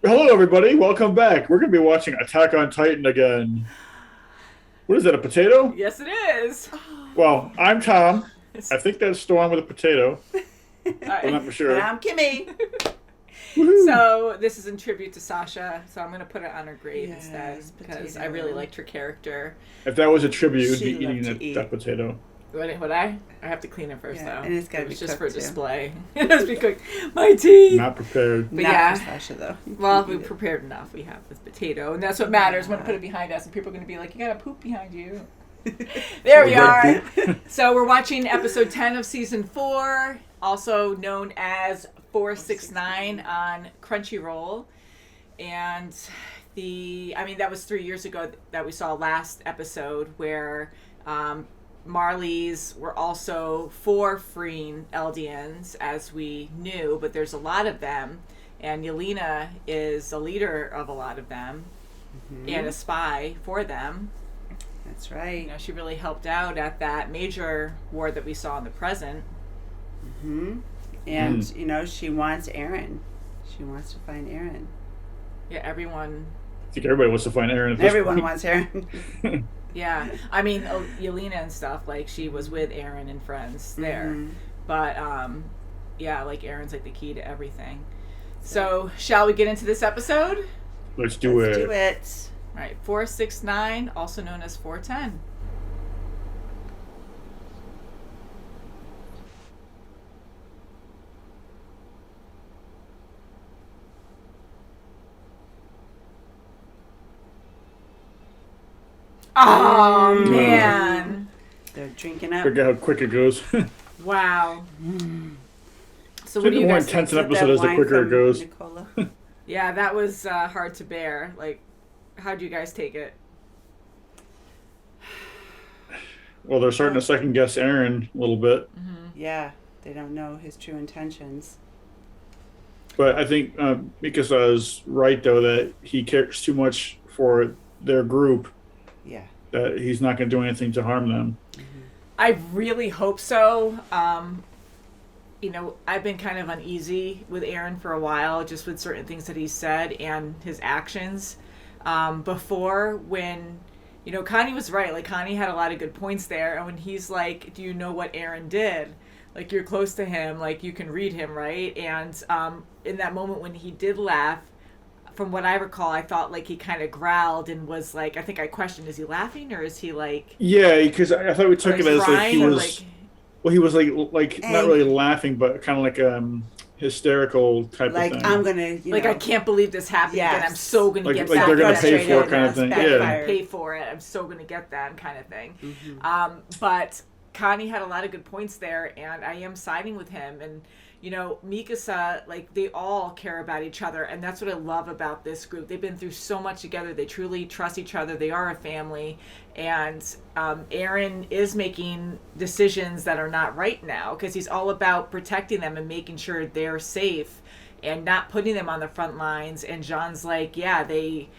Hello, everybody. Welcome back. We're going to be watching Attack on Titan again. What is that, a potato? Yes, it is. Well, I'm Tom. I think that's Storm with a potato. I'm not for And sure. I'm Kimmy. Woohoo. So this is in tribute to Sasha. So I'm going to put it on her grave Yes, instead because I potato. really liked her character. If that was a tribute, you'd She be eating loved to eat. that potato. Would I? I have to clean it first, Yeah, though. and it's gotta It was be just cooked, for too. display. It has to be cooked. My teeth. Not prepared. But Not yeah. for Sasha, though. Well, we prepared enough. We have this potato, and that's what matters. I'm going to put it behind us, and people are going to be like, "You got a poop behind you." There we are. So we're watching episode 10 of season 4, also known as 469 on Crunchyroll. And that was 3 years ago that we saw last episode where Marlies were also for freeing Eldians, as we knew, but there's a lot of them. And Yelena is a leader of a lot of them and a spy for them. That's right. You know, she really helped out at that major war that we saw in the present. And, she wants Aaron. She wants to find Aaron. Yeah, everyone. I think everybody wants to find Aaron at this Everyone point. wants Aaron. Yeah, I mean, Yelena and stuff, like, she was with Aaron and friends there. But, yeah, like, Aaron's, like, the key to everything. So, shall we get into this episode? Let's do Let's it. do it. All right, 469, also known as 410. Oh, man. They're drinking up. Forget how quick it goes. Wow. So So what do the you more guys think? intense an Is that episode is, the wine quicker it from goes. Nicola? Yeah, that was hard to bear. Like, how'd you guys take it? Well, they're starting to second guess Aaron a little bit. Yeah, they don't know his true intentions. But I think Mikasa is right, though, that he cares too much for their group Yeah. that he's not going to do anything to harm them. I really hope so. I've been kind of uneasy with Aaron for a while, just with certain things that he said and his actions. Before, when, Connie was right. Like, Connie had a lot of good points there. And when he's like, do you know what Aaron did? Like, you're close to him. Like, you can read him, right? And in that moment when he did laugh, from what I recall, I thought, like, he kind of growled and was like, I think I questioned, is he laughing or is he, like... Yeah, because I thought we took it as like he crying or, was... Well, he was like not And- really laughing, but kind of like hysterical type Like, of thing. I'm going to, Like, I can't believe this happened again. Yes. I'm so going to Like- get like back they're gonna at pay that for it shit. kind of thing. Back Yeah. fire. Pay for it. I'm so going to get them kind of thing. But Connie had a lot of good points there, and I am siding with him. And, Mikasa, like, they all care about each other, and that's what I love about this group. They've been through so much together. They truly trust each other. They are a family. And Aaron is making decisions that are not right now because he's all about protecting them and making sure they're safe and not putting them on the front lines. And John's like, yeah, they...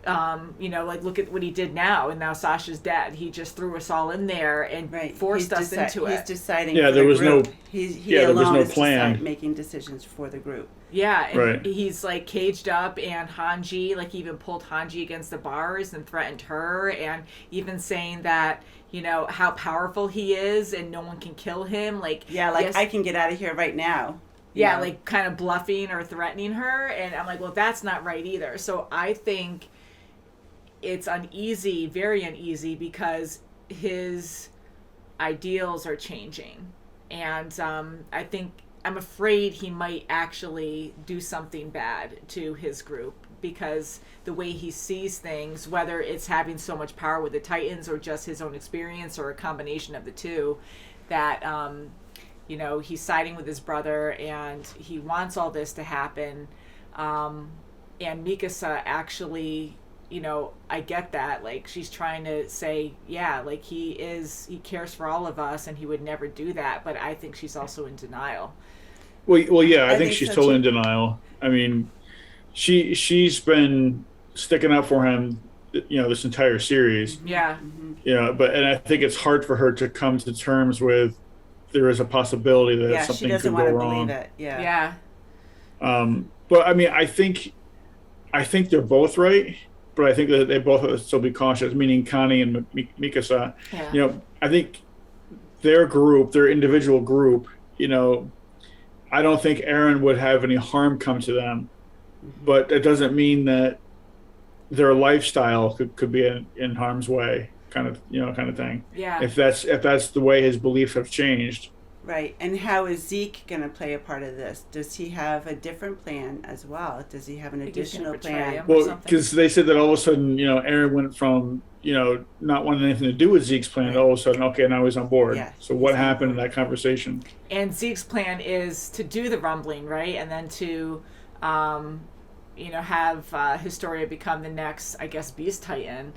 like, look at what he did now, and now Sasha's dead. He just threw us all in there and forced us into He's it. deciding. Yeah, for there the was no- group. He there was alone no is plan. making decisions for the group. Yeah, and Right. he's, like, caged up, and Hanji, like, he even pulled Hanji against the bars and threatened her, and even saying that, how powerful he is and no one can kill him. Like, Yeah, like, yes, I can get out of here right now. yeah, like, kind of bluffing or threatening her, and I'm like, well, that's not right either. So I think it's uneasy, very uneasy, because his ideals are changing. And I'm afraid he might actually do something bad to his group because the way he sees things, whether it's having so much power with the Titans or just his own experience or a combination of the two, that, he's siding with his brother and he wants all this to happen. And Mikasa actually... I get that. Like, she's trying to say, yeah, like, he cares for all of us and he would never do that. But I think she's also in denial. Well, yeah, I think think she's so, totally too. in denial. I mean, she's been sticking up for him, this entire series. Yeah. And I think it's hard for her to come to terms with there is a possibility that Yeah, she something doesn't could want go to wrong. believe it. Yeah. Yeah. But I mean, I think I think they're both right, but I think that they both have to still be cautious, meaning Connie and Mikasa. Yeah. I think their individual group, I don't think Aaron would have any harm come to them, but that doesn't mean that their lifestyle could be in harm's way, kind of thing. Yeah. If that's the way his beliefs have changed. Right. And how is Zeke going to play a part of this? Does he have a different plan as well? Does he have an Think he's gonna additional betray plan? him? Well, something. because they said that all of a sudden, Aaron went from, not wanting anything to do with Zeke's plan to all of a sudden, okay, now he's on board. Yeah, So what he's on happened in board. that conversation? And Zeke's plan is to do the rumbling, right? And then to, have Historia become the next, I guess, Beast Titan.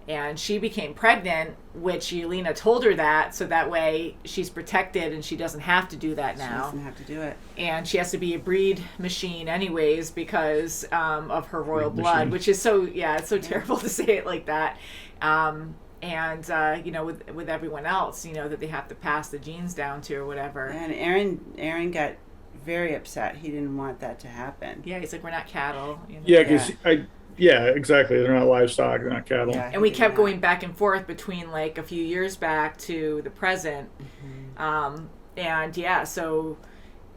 And she became pregnant, which Yelena told her that, so that way she's protected and she doesn't have to do that She now. doesn't have to do it. And she has to be a breed machine anyways because of her royal Breed blood, machine. which is so, it's so terrible to say it like that. With everyone else, that they have to pass the genes down to or whatever. And Aaron got very upset. He didn't want that to happen. Yeah, he's like, we're not cattle. Yeah, because exactly. They're not livestock. They're not cattle. Yeah. And we He kept did going back and forth between like a few years back to the present. So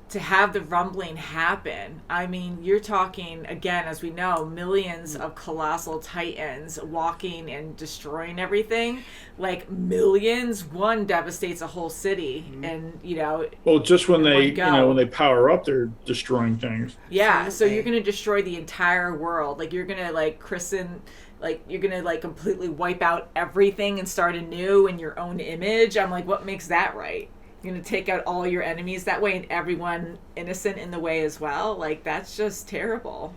to have the rumbling happen, I mean, you're talking, again, as we know, millions of colossal titans walking and destroying everything. Like millions, one devastates a whole city. And, Well, just when In they, one go. when they power up, they're destroying things. yeah, so Absolutely. you're going to destroy the entire world. Like you're going to you're going to completely wipe out everything and start anew in your own image. I'm like, what makes that right? You're going to take out all your enemies that way and everyone innocent in the way as well. Like, that's just terrible.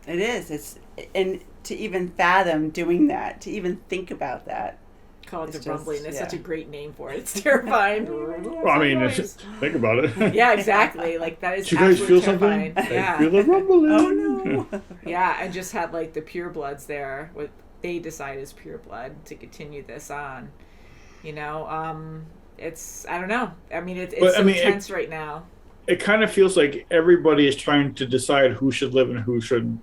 It is. And to even fathom doing that, to even think about that. Call it It's the just- rumbling. It's yeah. such a great name for it. It's terrifying. Well, I mean, think about it. Yeah, exactly. Like, that is Do you guys absolutely feel terrifying. something? Yeah. I feel the rumbling. Oh no. Yeah, and just had like the purebloods there, what they decide is pure blood to continue this on. It's, I don't know. I mean, it's But, so I mean, tense right now. It kind of feels like everybody is trying to decide who should live and who shouldn't.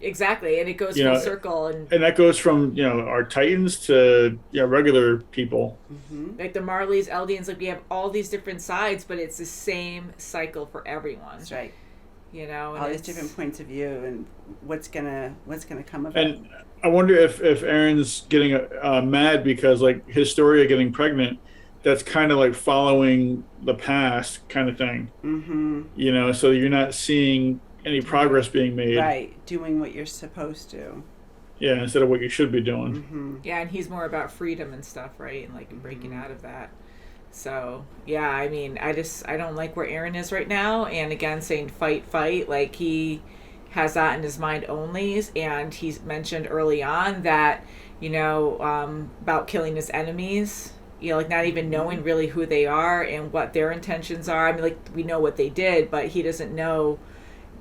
Exactly, and it goes You full know, circle, and And that goes from, our Titans to, regular people. like the Marleys, Eldians, like we have all these different sides, but it's the same cycle for everyone. That's right. And All these it's- different points of view and what's gonna come of it. And I wonder if Aaron's getting mad because, like, Historia getting pregnant, that's kind of like following the past kind of thing. So you're not seeing any progress being made. Right. Doing what you're supposed to. Yeah, instead of what you should be doing. Yeah, and he's more about freedom and stuff, right? And like breaking out of that. So yeah, I mean, I don't like where Aaron is right now. And again, saying fight, like he has that in his mind only. And he's mentioned early on that, about killing his enemies. Like not even knowing really who they are and what their intentions are. I mean, like we know what they did, but he doesn't know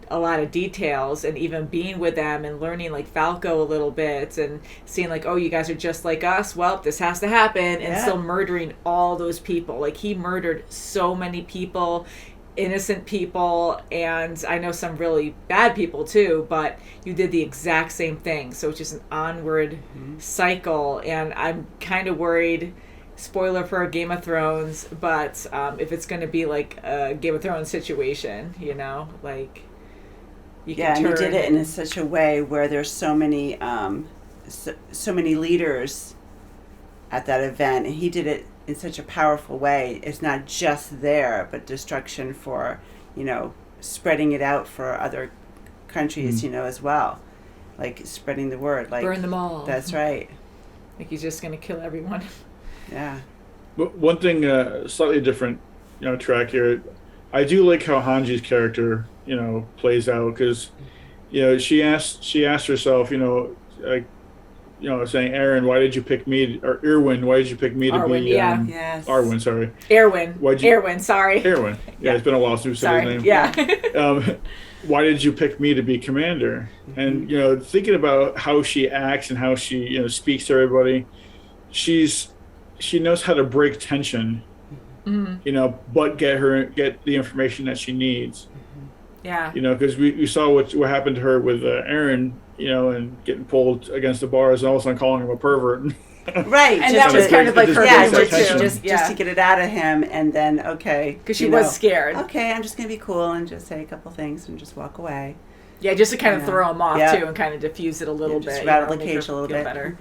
a lot of details. And even being with them and learning like Falco a little bit and seeing like, oh, you guys are just like us. Well, this has to happen. And still murdering all those people. Like he murdered so many people, innocent people, and I know some really bad people too, but you did the exact same thing. So it's just an onward cycle. And I'm kind of worried, spoiler for Game of Thrones, but if it's going to be like a Game of Thrones situation, like you can And he turn. did it in such a way where there's so many so many leaders at that event, and he did it in such a powerful way. It's not just there, but destruction for, spreading it out for other countries, as well. Like spreading the word. Like burn them all. That's right. Like he's just going to kill everyone. Yeah. But one thing, slightly different, track here. I do like how Hanji's character, plays out because, she asked herself, saying, Aaron, why did you pick me? Or Irwin, why did you pick me to Arwen, be? yeah. Yes. Arwen, sorry. Erwin. Why'd you- Erwin, sorry. Irwin. Yeah, it's been a while since we said Sorry. his name. Yeah. Why did you pick me to be commander? And thinking about how she acts and how she speaks to everybody, she knows how to break tension, but get the information that she needs. Yeah. Because we saw what happened to her with Aaron, and getting pulled against the bars and all of a sudden calling him a pervert. Right. And just that was to- kind of like her yeah, goal, just, too. just, Yeah. just to get it out of him, and then Because she was scared. Okay, I'm just gonna be cool and just say a couple things and just walk away. Yeah, just to kind of Yeah. throw him off Yeah. too, and kind of diffuse it a little Just bit. rattle the make her cage a little feel bit. better.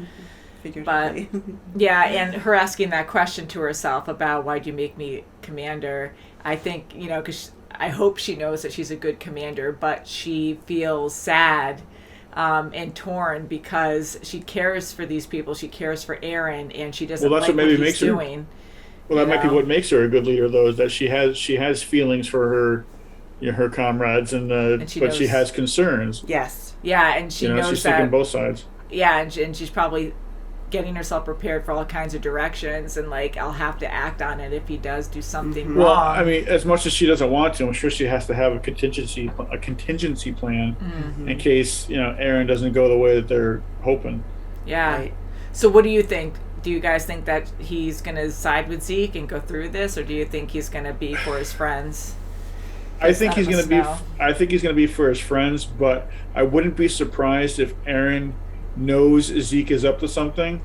Figuratively. Yeah, and her asking that question to herself about why'd you make me commander? I think because I hope she knows that she's a good commander, but she feels sad and torn because she cares for these people. She cares for Aaron, and she doesn't Well, that's like what maybe what he's makes her- doing. Well, that You might be know? what makes her a good leader, though, is that she has feelings for her, her comrades, but she knows- has concerns. Yes. Yeah, and she knows she's that. thinking both sides. Yeah, and she's probably getting herself prepared for all kinds of directions, and like I'll have to act on it if he does do something Mm-hmm. wrong. Well, I mean, as much as she doesn't want to, I'm sure she has to have a contingency plan Mm-hmm. in case Aaron doesn't go the way that they're hoping. Yeah. Right. So what do you think? Do you guys think that he's going to side with Zeke and go through this, or do you think he's going to be for his friends? I think that he's going must to be. smell. I think he's going to be for his friends, but I wouldn't be surprised if Aaron knows Zeke is up to something,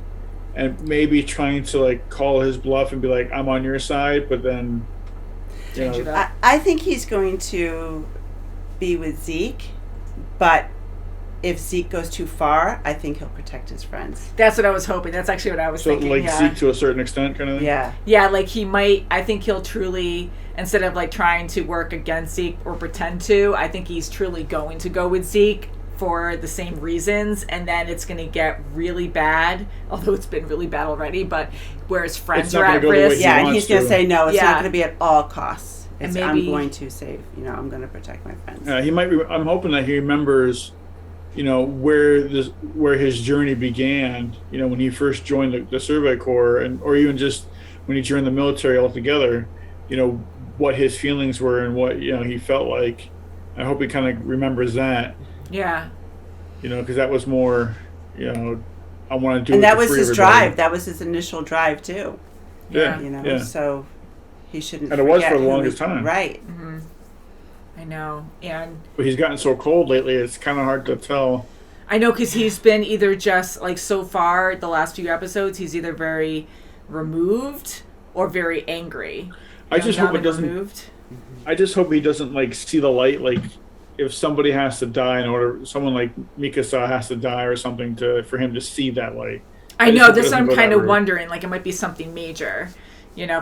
and maybe trying to like call his bluff and be like, "I'm on your side," but then Change it up. I think he's going to be with Zeke, but if Zeke goes too far, I think he'll protect his friends. That's what I was hoping. That's actually what I was so thinking. like Yeah. Zeke to a certain extent, kind of thing. Yeah. Yeah, like he might. I think he'll truly, instead of like trying to work against Zeke or pretend to, I think he's truly going to go with Zeke for the same reasons, and then it's going to get really bad. Although it's been really bad already, but where his friends It's not are gonna at go the way risk. he Yeah, and wants he's going to to. say, no, it's Yeah. not going to be at all costs. And I'm maybe- going to save, I'm going to protect my friends. He might. I'm hoping that he remembers, where his journey began. When he first joined the Survey Corps, or even just when he joined the military altogether. What his feelings were and what he felt like. I hope he kind of remembers that. Yeah. Because that was more. I want to do. And it that to was free his everybody. drive. That was his initial drive, too. Yeah. Yeah. So he shouldn't And it was forget for the who longest he- time. Right. I know. And But he's gotten so cold lately. It's kind of hard to tell. I know because he's been either just like so far the last few episodes, he's either very removed or very angry. I just hope it Now that doesn't. removed. I just hope he doesn't like see the light. Like if somebody has to die in order, someone like Mikasa has to die or something for him to see that light. I just know. hope it This doesn't I'm go kind that of route. wondering. Like it might be something major,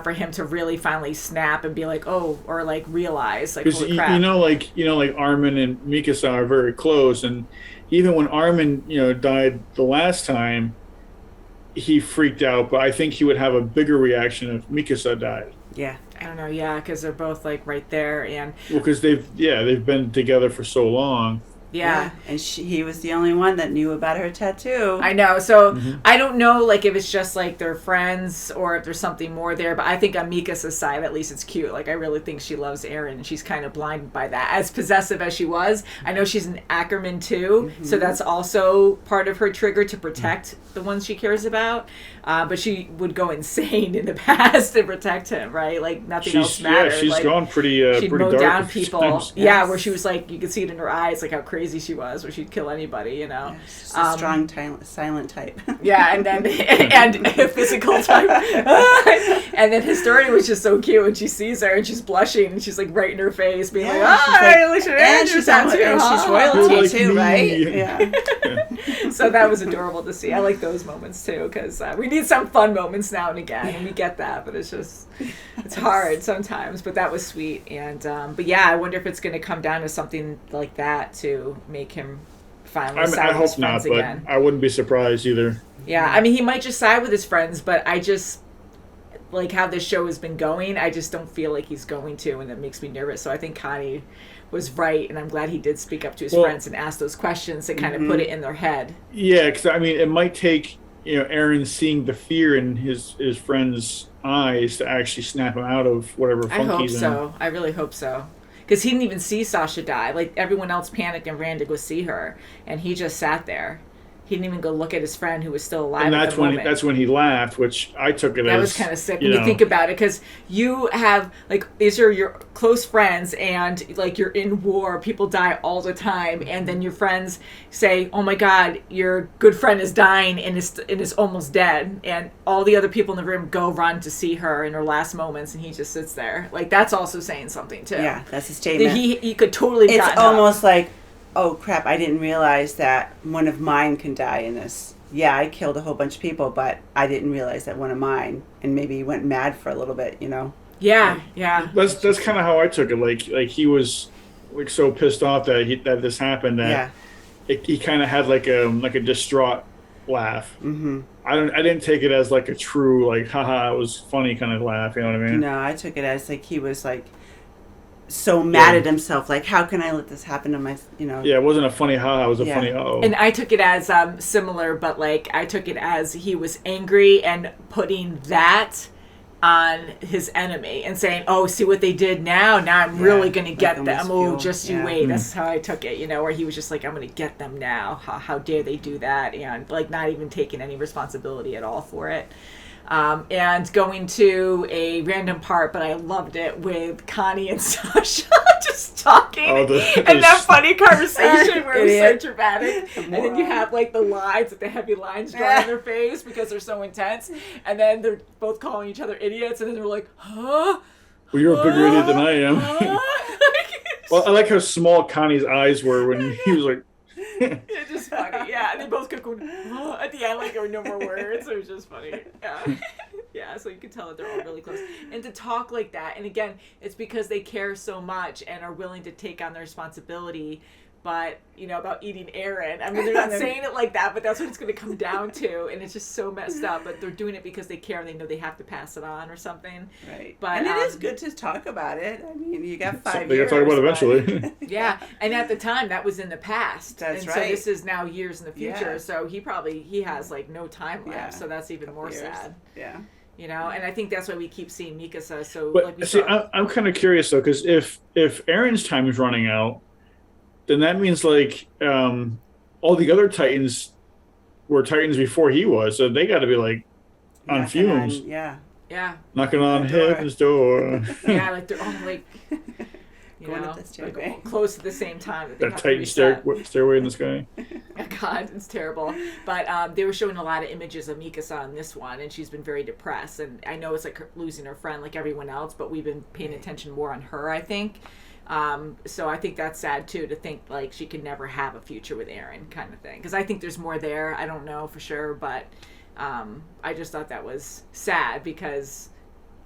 for him to really finally snap and be like, oh, or like realize, like, Because holy crap. like Armin and Mikasa are very close, and even when Armin died the last time, he freaked out. But I think he would have a bigger reaction if Mikasa died. Yeah. I don't know. Yeah, because they're both like right there, and Well, because they've been together for so long. yeah. And he was the only one that knew about her tattoo. I know. So Mm-hmm. I don't know, like if it's just like they're friends or if there's something more there. But I think on Mika's side, at least it's cute. Like I really think she loves Aaron, and she's kind of blinded by that. As possessive as she was, I know she's an Ackerman too, so that's also part of her trigger to protect the ones she cares about. But she would go insane in the past to protect him, right? Like nothing else mattered. she's like, gone pretty she'd pretty mow dark down a few people. times. Yeah, Yes. where she was like, you could see it in her eyes, like how crazy she was, where she'd kill anybody, She's just a strong, silent type. Yeah, and then and physical type. And then his story was just so cute when she sees her and she's blushing and she's like right in her face, being like, Yeah, she's "Ah, like- look at and her, she's tattoo, and she's huh?" royalty You're like too, me. right? Yeah. So that was adorable to see. I like those moments too because we need some fun moments now and again, and we get that, but it's hard sometimes. But that was sweet, and but yeah, I wonder if it's going to come down to something like that to make him finally side I with his hope not, friends but again. I wouldn't be surprised either. Yeah, I mean, he might just side with his friends, but I just like how this show has been going. I just don't feel like he's going to, and that makes me nervous. So I think Connie was right, and I'm glad he did speak up to his friends and ask those questions to kind of put it in their head. Yeah, because I mean, it might take Aaron seeing the fear in his friend's eyes to actually snap him out of whatever I funk hope he's in. so. I really hope so. Because he didn't even see Sasha die. Like, everyone else panicked and ran to go see her, and he just sat there. he didn't even go look at his friend who was still alive And at the moment. that's when he laughed, which I took it That as was kind of sick when you think about it, because you have, like, these are your close friends, and, like, you're in war, people die all the time, and then your friends say, oh my God, your good friend is dying and is almost dead, and all the other people in the room go run to see her in her last moments, and he just sits there. Like, that's also saying something, too. Yeah, that's a statement. He could totally have It's gotten almost up. like, oh crap, I didn't realize that one of mine can die in this. Yeah, I killed a whole bunch of people, but I didn't realize that one of mine, and maybe he went mad for a little bit, you know? Yeah. That's kind of how I took it. Like he was like so pissed off that this happened that he kind of had like a distraught laugh. Mm-hmm. I didn't take it as like a true like haha it was funny kind of laugh. You know what I mean? No, I took it as like he was like so mad at himself. Like, how can I let this happen to my, you know? Yeah, it wasn't a funny haha. It was a funny uh-oh. And I took it as similar, but like I took it as he was angry and putting that on his enemy and saying, oh, see what they did now. Now I'm really going to get them. Oh, just you wait. That's how I took it, you know, where he was just like, I'm going to get them now. How dare they do that? And like not even taking any responsibility at all for it. And going to a random part, but I loved it with Connie and Sasha just talking and that funny conversation where it was so dramatic. And then you have like the lines, the heavy lines drawn in their face because they're so intense. And then they're both calling each other idiots. And then they're like, huh? Well, you're a bigger idiot than I am. Well, I like how small Connie's eyes were when he was like, it's just funny, yeah. And they both kept going at the end, like there were no more words. It was just funny, yeah. Yeah, so you can tell that they're all really close. And to talk like that, and again, it's because they care so much and are willing to take on the responsibility. But, you know, about eating Aaron. I mean, they're not saying it like that, but that's what it's going to come down to. And it's just so messed up. But they're doing it because they care and they know they have to pass it on or something. Right. But, and it is good to talk about it. I mean, you got 5 they years. got to talk about it eventually. Yeah. And at the time, that was in the past. That's and right. so this is now years in the future. Yeah. So he has like no time left. Yeah. So that's even more sad. Yeah. You know, and I think that's why we keep seeing Mikasa. So, but like we see, saw. I'm kind of curious though, because if Aaron's time is running out, then that means like all the other Titans were Titans before he was, so they got to be like on fumes. Yeah. Knocking on heaven's door. Yeah, like they're all like, you going know, up the stairway. like close at the same time. That Titan stairway in the sky. God, it's terrible. But they were showing a lot of images of Mikasa on this one, and she's been very depressed. And I know it's like losing her friend like everyone else, but we've been paying attention more on her, I think. So I think that's sad too, to think like she could never have a future with Aaron kind of thing. Because I think there's more there. I don't know for sure, but I just thought that was sad because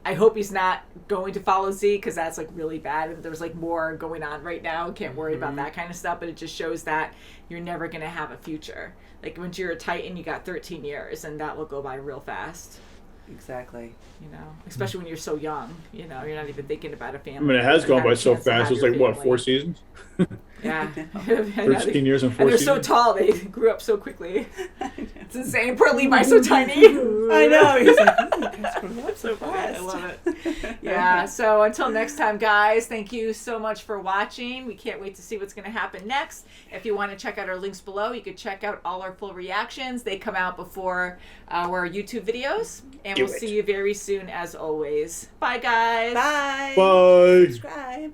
I hope he's not going to follow Z, because that's like really bad. And there's like more going on right now. Can't worry about that kind of stuff, but it just shows that you're never going to have a future. Like once you're a Titan, you got 13 years and that will go by real fast. Exactly. You know, especially when you're so young, you know, you're not even thinking about a family. I mean, it has gone by so fast. It was like, what, 4 seasons? Yeah. 13 years and 4 and they're seasons. so tall, they grew up so quickly. It's insane. Poor Levi's so tiny. I know. He's like, oh, you guys grew up so fast. I love it. Yeah, so until next time, guys, thank you so much for watching. We can't wait to see what's going to happen next. If you want to check out our links below, you could check out all our full reactions. They come out before our YouTube videos. And we'll see you very soon, as always. Bye, guys. Bye. Bye. Subscribe.